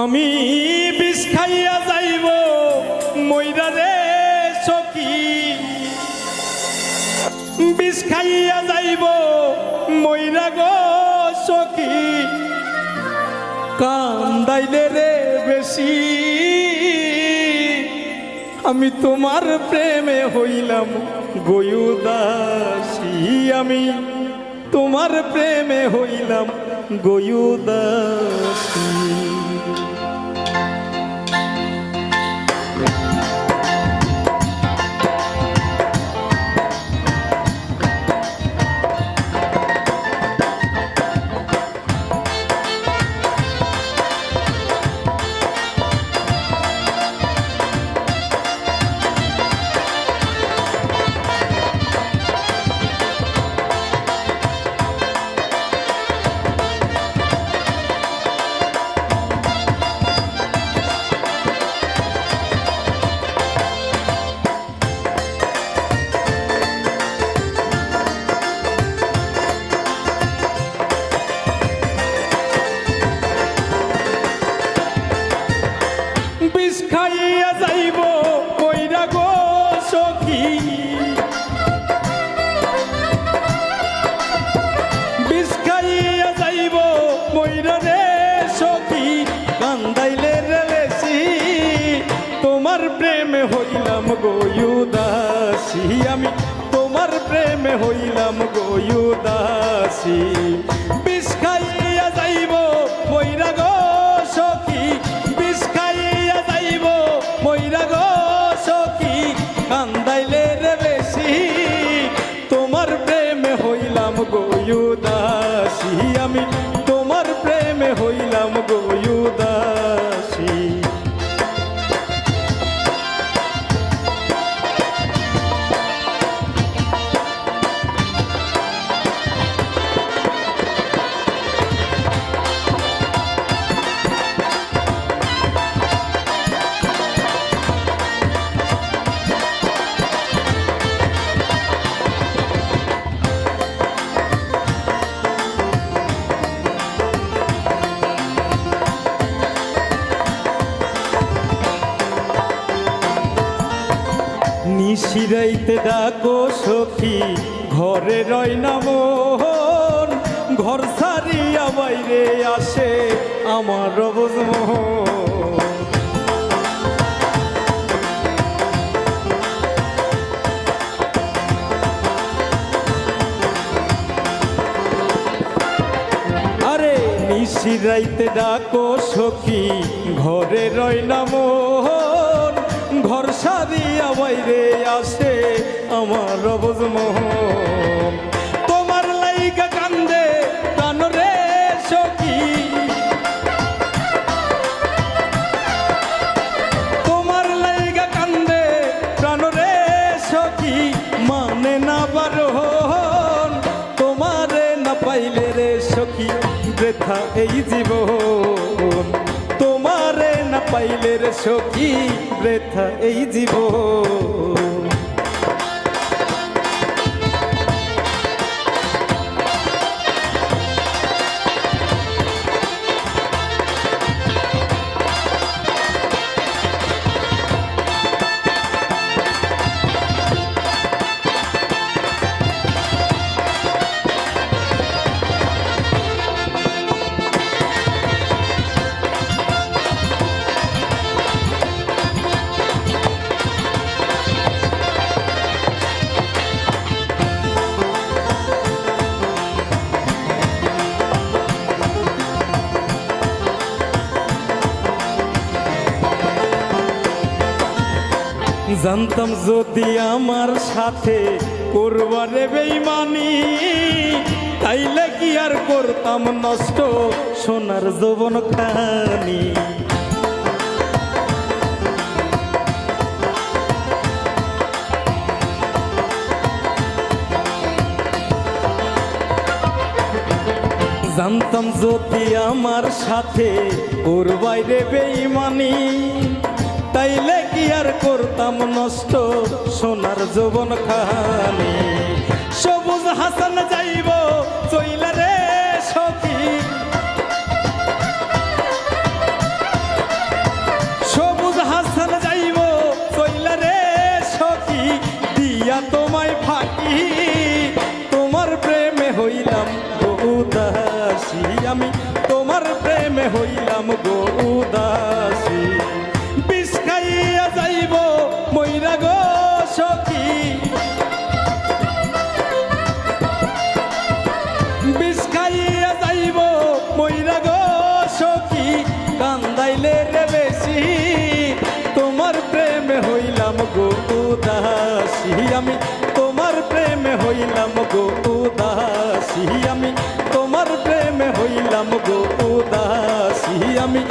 আমি বিষ খাইয়া যাইব মইরা রে সখী, বিষ খাইয়া যাইব মইরা গো সখী, কান্দাইলে রে বেশি আমি তোমার প্রেমে হইলাম গয়ুদাসী, আমি তোমার প্রেমে হইলাম গয়ুদাসী। বিষ খাইয়া যাইব কইরা গো সখী, বিষ খাইয়া যাইব কইরা রে সখী, কান্দাইলে রে বেশি তোমার প্রেমে হইলাম গয়ুদাসী, আমি তোমার প্রেমে হইলাম গয়ুদাসী। বিষ খাইয়া যাইব কইরা গো সখী, বিষ খাইয়া যাইব মইরা গো সখী, কান্দাইলে রে বেশি তোমার প্রেমে হইলাম গয়ুদাসী, আমি তোমার প্রেমে হইলাম গয়ুদাসী। নিশিরাইতে ডাকো সখী, ঘরে রয় না মন, ঘর ছাড়িয়া বাইরে আসে আমার অবুঝ মন। আরে নিশিরাইতে ডাকো সখী, ঘরে রয় না মন, ঘর সারিয়া বাইরে আসে আমার অবুঝ মন। তোমার লাইগা কান্দে প্রাণ রে সখী, তোমার লাইগা কান্দে প্রাণ রে সখী, মানে না বারণ তোমারে না পাইলে রে সখী বৃথা এই জীবন, তোমারে না পাইলে রে সখী বৃথা এই জীবন। জানতাম যদি আমার সাথে করবারে বেইমানি, তাইলে কি আর করতাম নষ্ট সোনার যৌবন খানি। জানতাম যদি আমার সাথে করবারে বেইমানি, তাইলে কি আর করতাম নষ্ট সোনার যৌবন খানি। সবুজ হাসান যাইব চইলা রে সখী, উদাসী আমি তোমার প্রেমে হইলাম গো উদাসী বিষ খাইয়া যাইব মইরা গো সখী বিষ খাইয়া যাইব মইরা গো সখী কান্দাইলে রে বেশি তোমার প্রেমে হইলাম গো উদাসী আমি তোমার প্রেমে হইলাম গো উদাসী আমি তোমার প্রেমে হইলাম গো উদাসী আমি